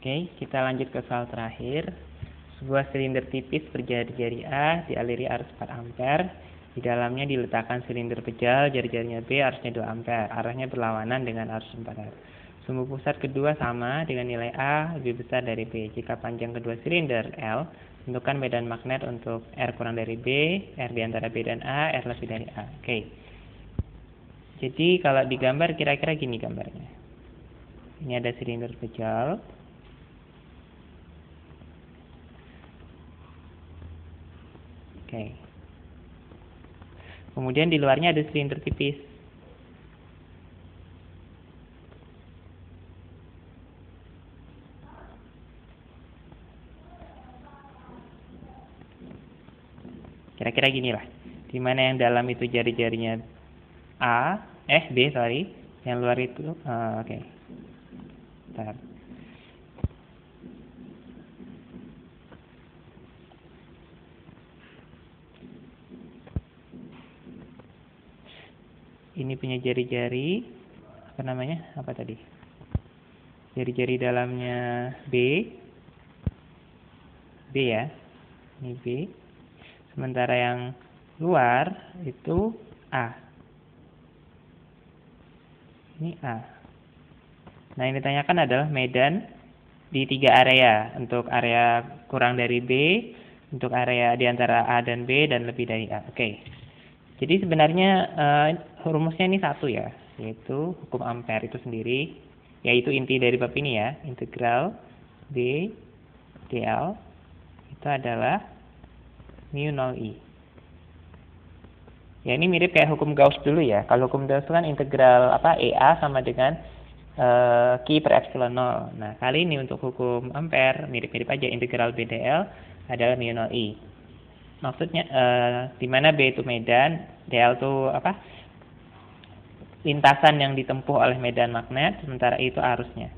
Oke, kita lanjut ke soal terakhir. Sebuah silinder tipis berjari-jari A dialiri arus 4 ampere. Di dalamnya diletakkan silinder pejal, jari-jarinya B arusnya 2 ampere. Arahnya berlawanan dengan arus 4 ampere. Sumbu pusat kedua sama dengan nilai A lebih besar dari B. Jika panjang kedua silinder L, tentukan medan magnet untuk R kurang dari B, R di antara B dan A, R lebih dari A. Oke. Jadi kalau digambar kira-kira gini gambarnya. Ini ada silinder pejal. Oke. Kemudian di luarnya ada silinder tipis. Kira-kira gini lah. Di mana yang dalam itu jari-jarinya B, sorry. Yang luar itu, oke. Bentar. Ini punya jari-jari, apa namanya? Apa tadi? Jari-jari dalamnya B ya. Ini B. Sementara yang luar itu A. Ini A. Nah, yang ditanyakan adalah medan di 3 area. Untuk area kurang dari B, untuk area di antara A dan B, dan lebih dari A. Oke. Jadi sebenarnya rumusnya ini satu ya, yaitu hukum ampere itu sendiri, yaitu inti dari bab ini ya, integral B dl itu adalah mu 0I. Ya, ini mirip kayak hukum Gauss dulu ya. Kalau hukum Gauss kan integral EA sama dengan Q per epsilon 0. Nah, kali ini untuk hukum ampere mirip-mirip aja, integral B dl adalah mu 0I. Maksudnya di mana B itu medan, dl itu lintasan yang ditempuh oleh medan magnet, sementara I itu arusnya.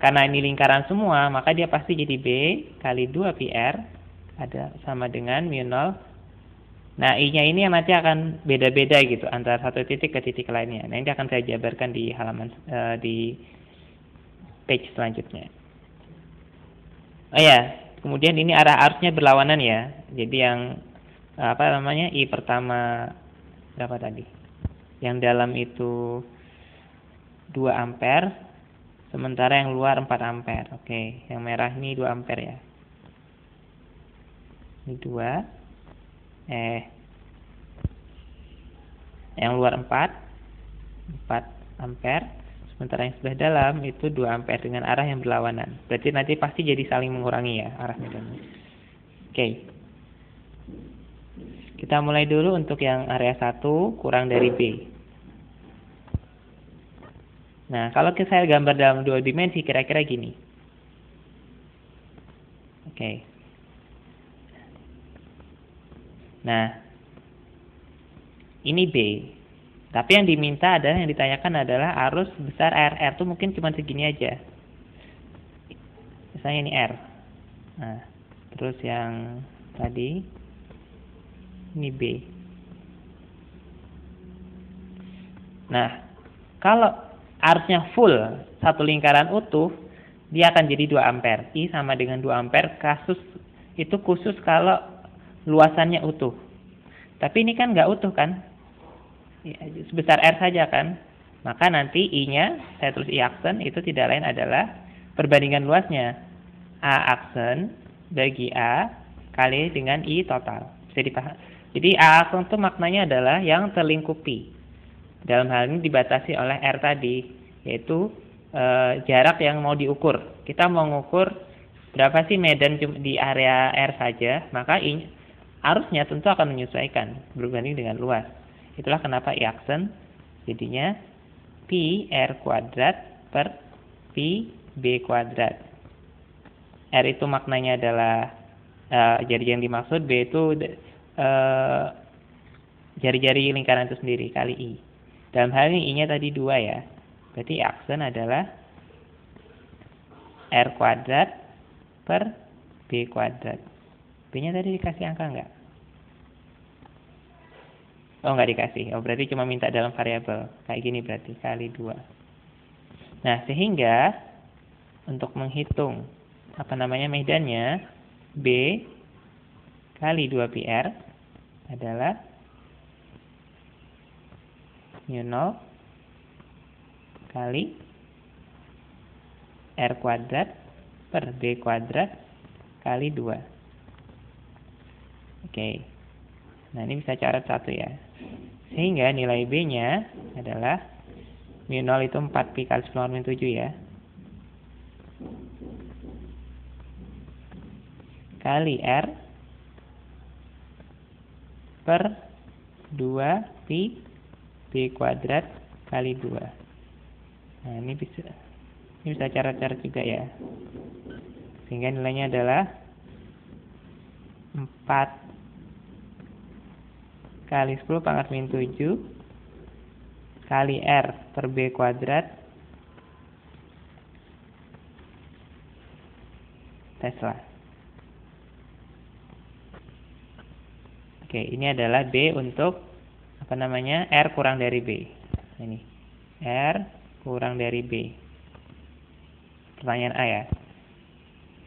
Karena ini lingkaran semua, maka dia pasti jadi B kali 2 PR ada sama dengan mu 0. Nah, I-nya ini yang nanti akan beda-beda gitu antara satu titik ke titik lainnya. Nah, ini akan saya jabarkan di halaman di page selanjutnya. Kemudian ini arah arusnya berlawanan ya. Jadi yang I pertama berapa tadi? Yang dalam itu 2 ampere, sementara yang luar 4 ampere. Oke, yang merah ini 2 ampere ya. Ini 2. Yang luar 4 ampere. Sementara yang sebelah dalam itu 2 ampere dengan arah yang berlawanan. Berarti nanti pasti jadi saling mengurangi ya arah medannya. Oke. Kita mulai dulu untuk yang area 1 kurang dari B. Nah, kalau saya gambar dalam 2 dimensi kira-kira gini. Oke. Nah, ini B. Tapi yang diminta adalah, yang ditanyakan adalah arus besar R. R itu mungkin cuma segini aja. Misalnya ini R. Nah, terus yang tadi ini B. Nah, kalau arusnya full satu lingkaran utuh, dia akan jadi 2 ampere. I sama dengan 2 ampere, itu khusus kalau luasannya utuh. Tapi ini kan nggak utuh kan? Ya, sebesar R saja kan, maka nanti I-nya saya tulis I aksen itu tidak lain adalah perbandingan luasnya A aksen bagi A kali dengan I total. Bisa dipahami. Jadi A aksen itu maknanya adalah yang terlingkupi. Dalam hal ini dibatasi oleh R tadi, yaitu jarak yang mau diukur. Kita mau mengukur berapa sih medan di area R saja, maka arusnya tentu akan menyesuaikan berbanding dengan luas. Itulah kenapa I aksen jadinya Pi R kuadrat per Pi B kuadrat. R itu maknanya adalah jari yang dimaksud, B itu jari-jari lingkaran itu sendiri kali I. Dalam hal ini I-nya tadi 2 ya. Berarti I aksen adalah R kuadrat per B kuadrat. B-nya tadi dikasih angka enggak? Oh, nggak dikasih. Oh, berarti cuma minta dalam variabel. Kayak gini berarti, kali 2. Nah, sehingga untuk menghitung medannya, B kali 2πr adalah mu0 kali R kuadrat per B kuadrat kali 2. Oke. Nah, ini bisa coret 1 ya. Sehingga nilai B-nya adalah mu0 itu 4pi kali 10⁻⁷ ya. Kali R per 2pi B kuadrat kali 2. Nah, ini bisa coret-coret juga ya. Sehingga nilainya adalah 4 kali 10⁻⁷ kali R per B kuadrat Tesla. Oke, ini adalah B untuk R kurang dari B. Ini R kurang dari B. Pertanyaan A ya.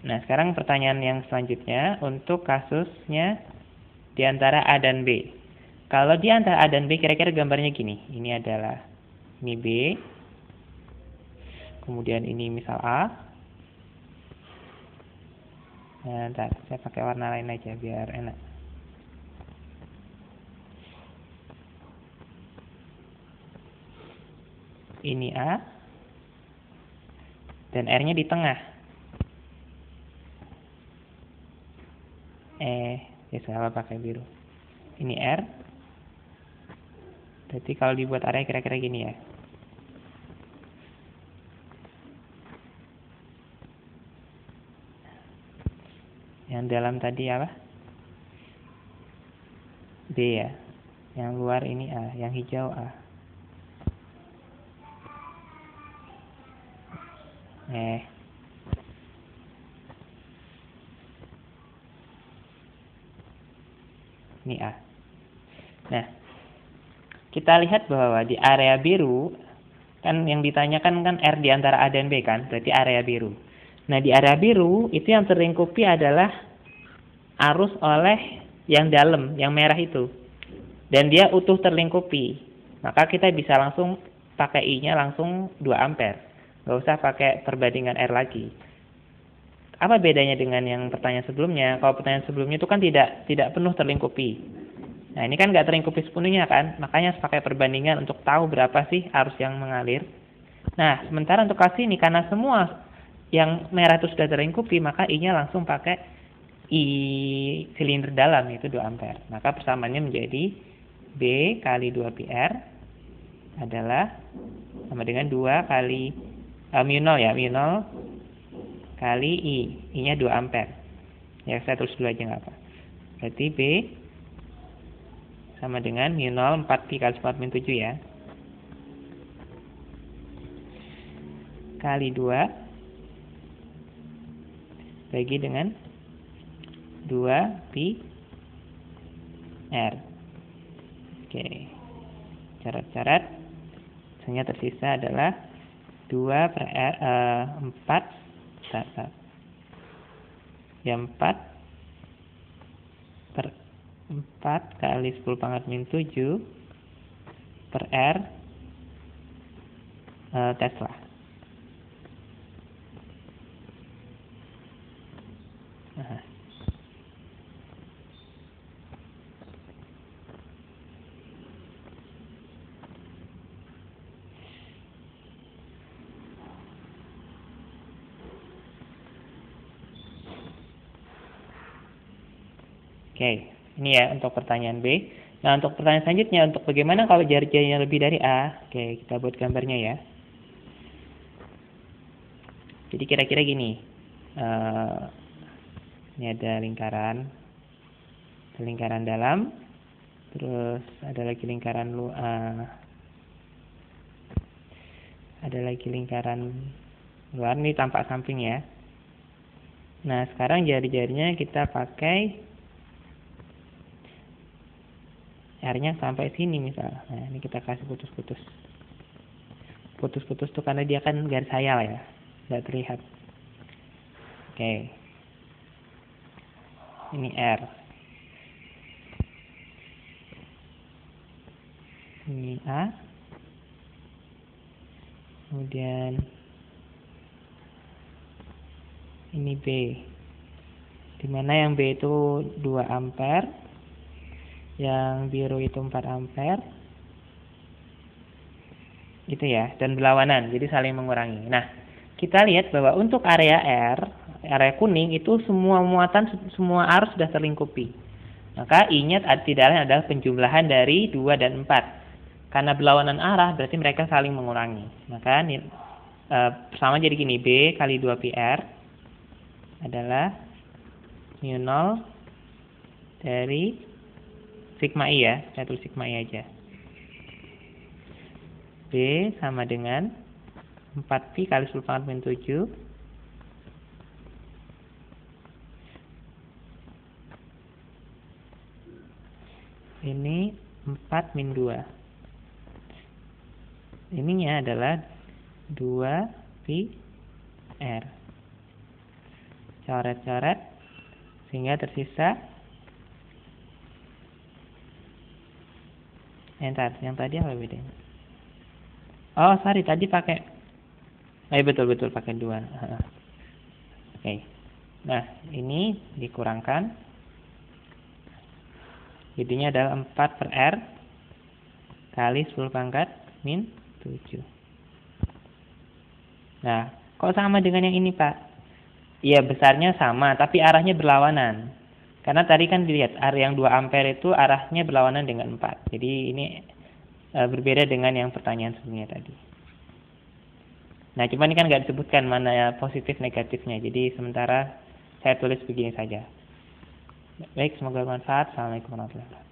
Nah, sekarang pertanyaan yang selanjutnya untuk kasusnya di antara A dan B. Kalau di antara A dan B, kira-kira gambarnya gini. Ini B. Kemudian ini misal A. Nah, ntar saya pakai warna lain aja biar enak. Ini A, dan R-nya di tengah. Salah pakai biru. Ini R. Berarti kalau dibuat area kira-kira gini ya. Yang dalam tadi apa? B ya. Yang luar ini A, yang hijau A. Ini A. Nah, kita lihat bahwa di area biru, kan yang ditanyakan kan R di antara A dan B kan, berarti area biru. Nah, di area biru, itu yang terlingkupi adalah arus oleh yang dalam, yang merah itu. Dan dia utuh terlingkupi. Maka kita bisa langsung pakai I-nya langsung 2 ampere. Nggak usah pakai perbandingan R lagi. Apa bedanya dengan yang pertanyaan sebelumnya? Kalau pertanyaan sebelumnya itu kan tidak penuh terlingkupi. Nah, ini kan nggak terlingkupi sepenuhnya kan? Makanya harus pakai perbandingan untuk tahu berapa sih arus yang mengalir. Nah, sementara untuk kasus ini, karena semua yang merah itu sudah terlingkupi, maka I-nya langsung pakai I silinder dalam, yaitu 2 ampere. Maka persamaannya menjadi B kali 2πr adalah sama dengan 2 kali mu0 ya, mu0 kali I-nya 2 ampere. Ya, saya tulis dulu aja nggak apa. Berarti B sama dengan mu0 4pi kali 10⁻⁷ ya. Kali 2 bagi dengan 2pi R. Oke. Syarat-syarat sehingga tersisa adalah 2 per R, 4 ya 4 per 4 kali 10⁻⁷ per R Tesla. Nah. Oke, ini ya untuk pertanyaan B. Nah, untuk pertanyaan selanjutnya, untuk bagaimana kalau jari-jarinya lebih dari A? Oke, kita buat gambarnya ya. Jadi kira-kira gini. Ini ada lingkaran dalam, terus ada lagi lingkaran luar, ini tampak samping ya. Nah, sekarang jari-jarinya kita pakai R-nya sampai sini misal. Nah, ini kita kasih putus-putus. Putus-putus tuh karena dia kan garis hayal ya, nggak terlihat. Oke. Ini R. Ini A. Kemudian ini B. Dimana yang B itu 2 ampere, yang biru itu 4 ampere. Itu ya, dan berlawanan, jadi saling mengurangi. Nah, kita lihat bahwa untuk area R, area kuning itu semua muatan, semua arus sudah terlingkupi. Maka I-nya tidaknya adalah penjumlahan dari 2 dan 4. Karena berlawanan arah, berarti mereka saling mengurangi. Maka sama jadi gini, B kali 2πr adalah mu 0 dari sigma I ya, saya tulis sigma I aja. B sama dengan 4pi kali 10⁻⁷. Ini 4 min 2. Ininya adalah 2pi R. Coret-coret sehingga tersisa yang tadi apa bedanya? Oh, sorry, tadi pakai betul pakai 2. Oke. Nah, ini dikurangkan. Jadinya adalah 4 per R kali 10⁻⁷. Nah, kok sama dengan yang ini, Pak? Iya, besarnya sama, tapi arahnya berlawanan. Karena tadi kan dilihat, yang 2 ampere itu arahnya berlawanan dengan 4. Jadi ini berbeda dengan yang pertanyaan sebelumnya tadi. Nah, cuma ini kan nggak disebutkan mana positif negatifnya. Jadi sementara saya tulis begini saja. Baik, semoga bermanfaat. Assalamualaikum warahmatullahi wabarakatuh.